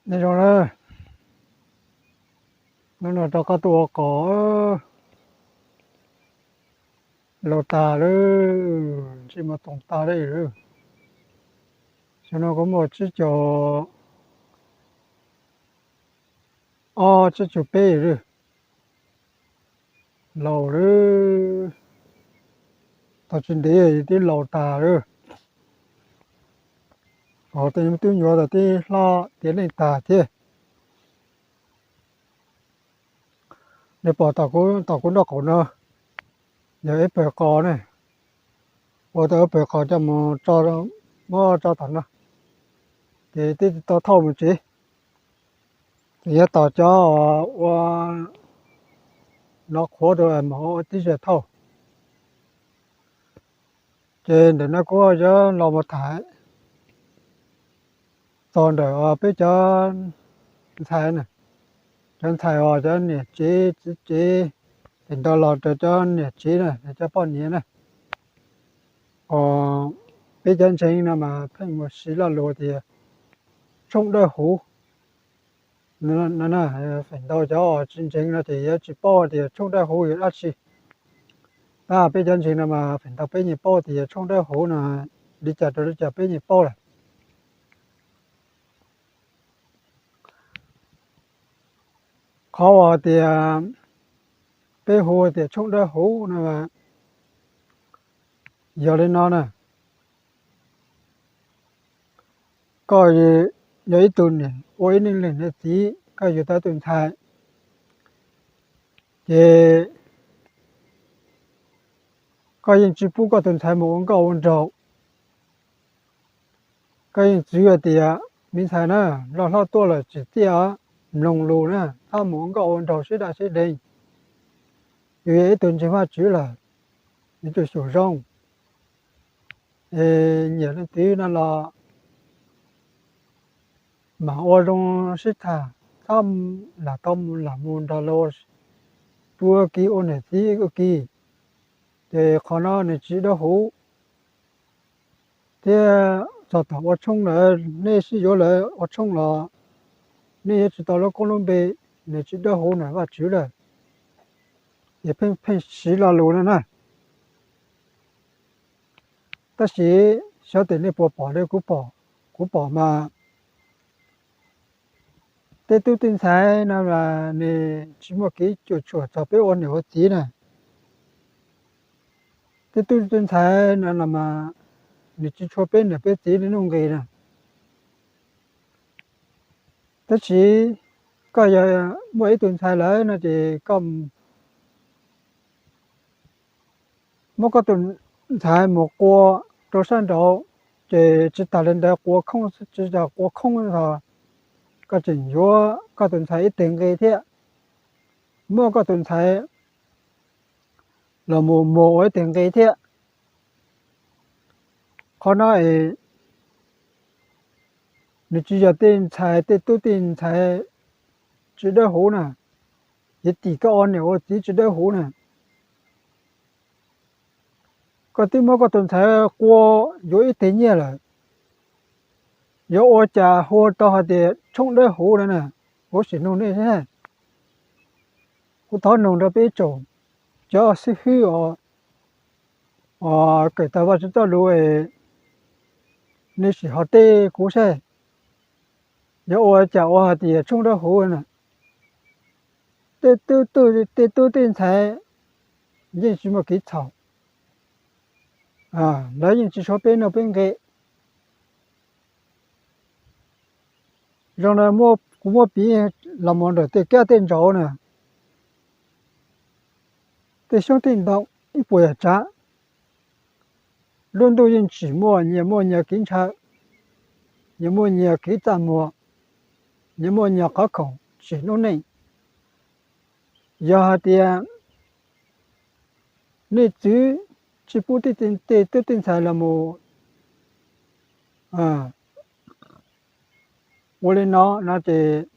Nên rồi đó, nó cho có tua có lô tà đó, chỉ mà tổng tà đấy rồi. Cho nó có một chiếc chỗ, chiếc chỗ bê rồi, lầu rồi, tao chuyện đấy thì lầu tà rồi. Họ tên tôi nhớ là thì lo tiến lên tà thế. Để bỏ tao cũng nó cổ nó, giờ ép bè cò này, bỏ tao ép bè cò cho mà cho thằng nó. Thì tao thâu một chí, thì tao cho nó khó rồi mà họ tí sẽ thâu. Trên để nó có cho lo một thái, toàn để bây giờ thái này, chân thái cho nè chế, thì đó là cho nè chế này, để cho bao nhiêu này. Bây giờ chính là mà phải một xí là lúa thì trông đỡ hú, nó phải đâu cho chính là thì chỉ bao thì trông đỡ hú là chỉ. Bây giờ chính là mà phải đâu bây nhiêu bao thì trông đỡ hú là đi chợ bây nhiêu bao là. Khó thì bây hú thì trông đỡ hú là mà giờ lên nó nè, có gì giấy tuần này, ôi nên lên tí, có gì ta tuần thái, thì có những chỉ phụ có tuần thái một cái ổn trọng, có những chủ yếu thì mình thấy nè, lo to là chỉ tiếc lồng lù nè, ta muốn cái ổn trọng sẽ đến, vì tuần chỉ phát chủ là những cái số rong, nhiều cái tí là mà ở trong sẽ thà, tâm là muốn đó lo, tua kỹ ổn này tí cái kỹ, thì khó nó này chỉ đó hú, thế cho tao ở trong là nên sử dụng là ở trong là nên chỉ tao là con lông bê nên chỉ đó hú này và chủ là,也偏洗了路了呢，但是晓得你不跑的古跑嘛，这都定才那么你起码给就做找别我牛鸡呢，这都定才那么你去做别的别鸡的弄给呢，但是个要每一顿菜来那就咁，每个顿菜莫过多山头，只打人的过空只叫过空的。cái trình vô cái tuần thấy tiền cái thế mua cái tuần thấy là mùa ấy tiền cái thế khó nói你只要tiền财的都tiền财值得好呢也抵个按钮我值得好呢cái tí mua cái tuần thấy qua有一点嘢了有我家货到的冲得好了呢我是弄的噻我到弄着被种叫是虚给他ว่า知道路你是好的故事有我家我的冲得好呢都电才认识么给炒来认识说边那边给让他摸比那么的对家电着呢对小电脑一不要炸轮到人寂寞你警察你给咱摸你考口是弄呢要的你只不的都电才了么我的那这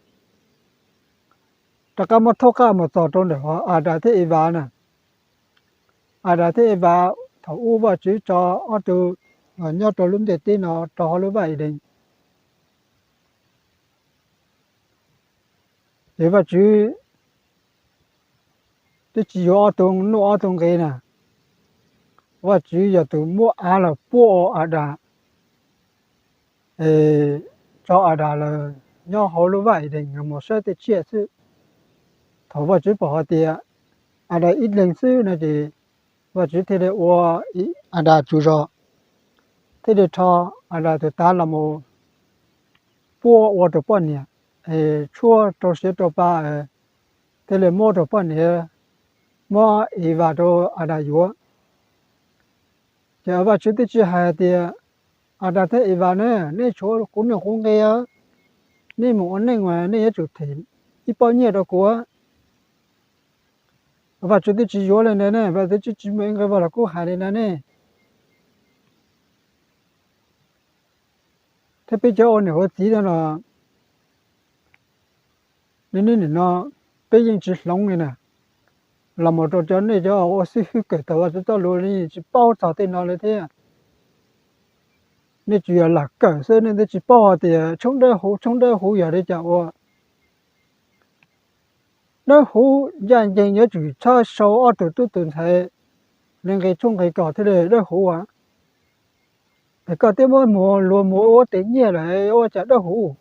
大家么偷看么早中的话大体一般呢大体一般头乌吧只找都nhớ cho luôn để tin nó cho luôn vậy đi thì và chú tôi chỉ ở trong nó ở trong cái nè và chú giờ tôi mua là bố đã cho là nhau hậu lúc vậy thì người một số thì chia sẻ thầu và chú bỏ thì đã ít lần xưa này thì và chú thế là đã chú rõ thế thì cho đã tôi ta là một bố ở trong bên này chua cho sẽ cho ba thế là mua trong bên này mua và cho đã yếu giờ và chú thì chỉ hay thì đã thế và nữa nên chỗ cũng là không nghe nên một anh ngoài nên chủ thể ít bao nhiêu đó của và chúng tôi chỉ vô lên nè và tôi chỉ mình cái vào là cô hải lên nè thế bây giờ anh họ chỉ là nên nó bây giờ chỉ lòng này nè là một trò chơi này cho họ sẽ cái tao cho tao luôn đi chỉ bao thảo tên nó lên thế nên chỉ là cái số nên chỉ bao thì trong đó hú giờ đấy cháu nó hú dàn dàn nhớ chỉ cho số ở từ từ thế nên cái trong cái cỏ thế này nó hú cái cỏ thế mà mùa lúa mùa tự nhiên là chả nó hú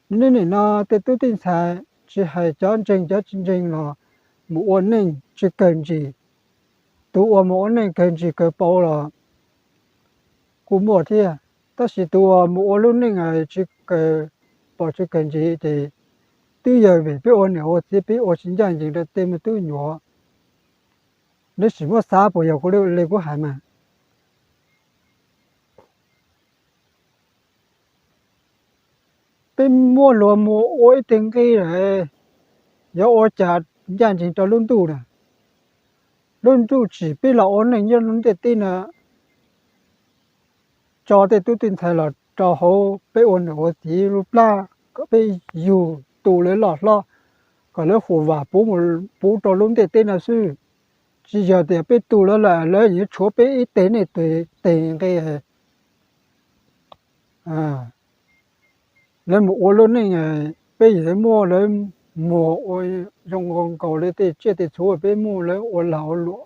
nên nó tự tin sai chỉ hay cho chân trình là một nên chỉ cần gì tụ một nên cần gì cái bao là cũng một thì ta chỉ tụ một luôn nên là chỉ cái bao chỉ cần gì thì tuy giờ về biết ôn nữa thì biết ôn chính trang gì đó tên mà tôi nhỏ nếu chỉ có xã bây giờ có lấy có hại mà bên mua lúa mua ôi tiền cái này giờ ôi chả trang gì cho luôn tu chỉ biết là ôn này như luôn để tin là cho để tôi tin thay là cho họ biết ôn nữa thì lúc là có bị dù tụ lấy lọt lo còn nếu hồ và bố cho luôn để tin là sư chỉ giờ thì biết tụ là lấy những chỗ biết ít tiền này từ tiền cái lấy một ô luôn này bây giờ mua lấy mua ô dùng con cầu lấy thì chết thì số bây mua lấy ô lão lúa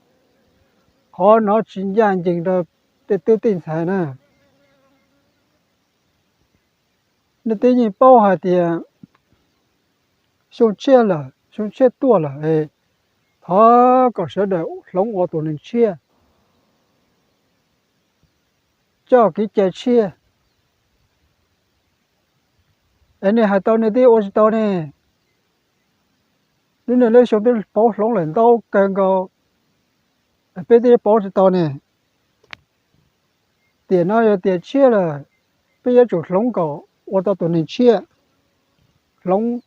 họ nó chính dạng chính đó để tự tin sai nè nếu tự nhiên bao hạt thì xong chết tua là họ có sẽ được lòng ô tô nên chia cho cái chạy chia anh này hai tàu này đi ô tàu này nên lấy xong đến bao lòng lên tàu càng cao bây giờ bao tàu này tiền nó là tiền chia là bây giờ chủ lòng cầu ô tô tụi nên chia lòng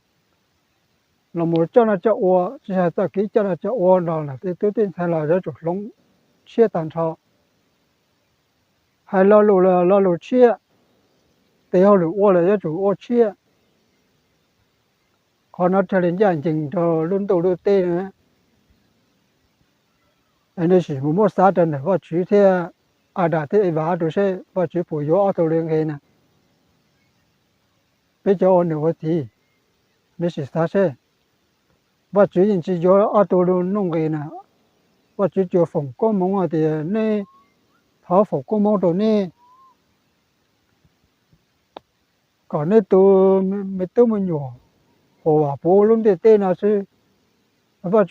là một cho nó cho ô chỉ là ta kỹ cho nó cho ô đó là tôi tin thay là cho chủ lòng chia tàn thọ hay lo lụ chia để họ lụ ô là cho chủ ô chia còn nó trở nên dạng chỉnh cho luôn tụ luôn tê nữa anh ấy chỉ muốn sát chân này và chỉ thế đã thế và tôi sẽ và chỉ phụ yếu tôi liên hệ nè bây giờ anh nói thì nếu chỉ sát sẽ và chỉ những chỉ yếu tôi luôn nông cái nè và chỉ cho phòng công mong thì nè tháo phòng công mong rồi nè còn nè tôi mới tôi mới nhỏ và bố luôn để tên nào chứ và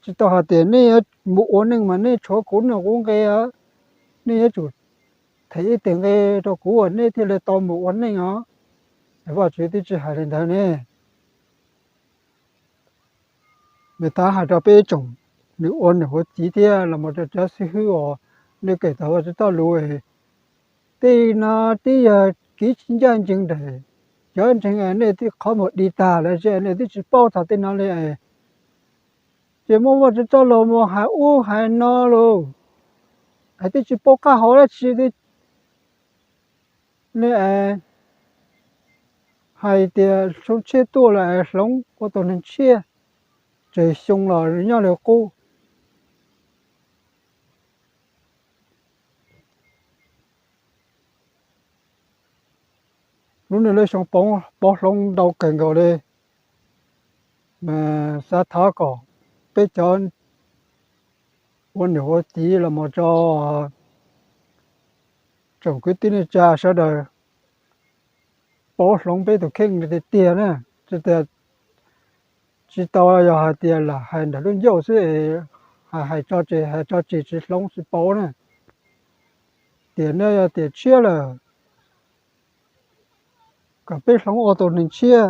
chỉ tao hạt tiền nè một ổn định mà nè chỗ cũng là cũng cái nè chủ thấy tiền cái cho cũ ở nè thì là tao một ổn định á và chỉ hay lên đó nè người ta hay cho bé trồng nếu ổn được chỉ thế là một cái sự hư ở nếu cái tao chỉ tao lùi thì nó thì kỹ chính trang chừng đấy cho anh chừng này thì có một đi ta là chứ này thì chỉ bao thằng tên nó này chỉ muốn vào cho lo mua hai nó luôn hay thì chỉ bao cả họ là chỉ thì này hay thì sống chết tua là sống có tao nên chia rồi xong là nhau là cô lúc này lấy xong bó xong đầu cảnh cầu đây mà sa thả cỏ bây giờวันนี้我ตี了嘛叫trồng cái tin cha sau đó bó xong bây giờ khen cái tiền nè chỉ tao giờ hai tiền là hai đã luôn dâu chứ hai cho chị xong chỉ bó nè tiền này tiền chia là cả bây xong ô tô nên chia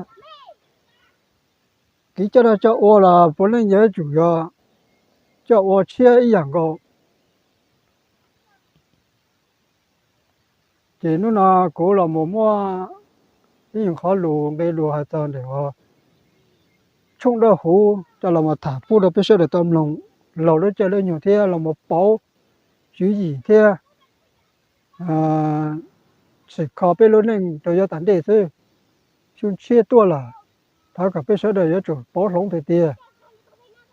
cái cho nó cho ô là vốn là nhớ chủ yếu cho ô chia ý dạng cầu chỉ nó là cố là mua những khó lù cái lù hai tầng để họ chung đó hú cho là một thả phu được bây giờ để tôm lòng lẩu đó chơi lên nhiều thế là một báu chữ gì thế chỉ khó bây lớn lên rồi cho tận đề thôi chung chia tua là tháo cả bây giờ để cho chủ báu lông thì tiền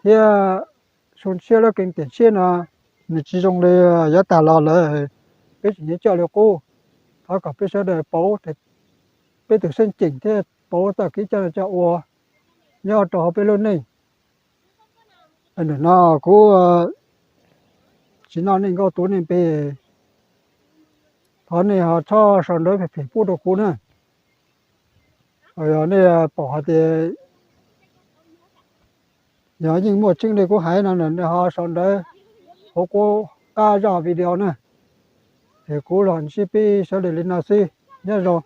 thế chung chia nó kinh tiền chia là mình chỉ dùng để giá tả lò là cái gì cho được cô tháo cả bây giờ để báu thì bây giờ xin chỉnh thế báu ta kỹ cho ô nhớ trò bây lớn này anh nó cũng chỉ nói nên có tuổi nên về họ này họ cho sản đối phải phụ được cũng nữa rồi này bỏ thì nhớ những một chương này cũng hay là họ sản đối họ có ca ra video nữa thì cũng là CP sẽ để lên nào xí nhớ rồi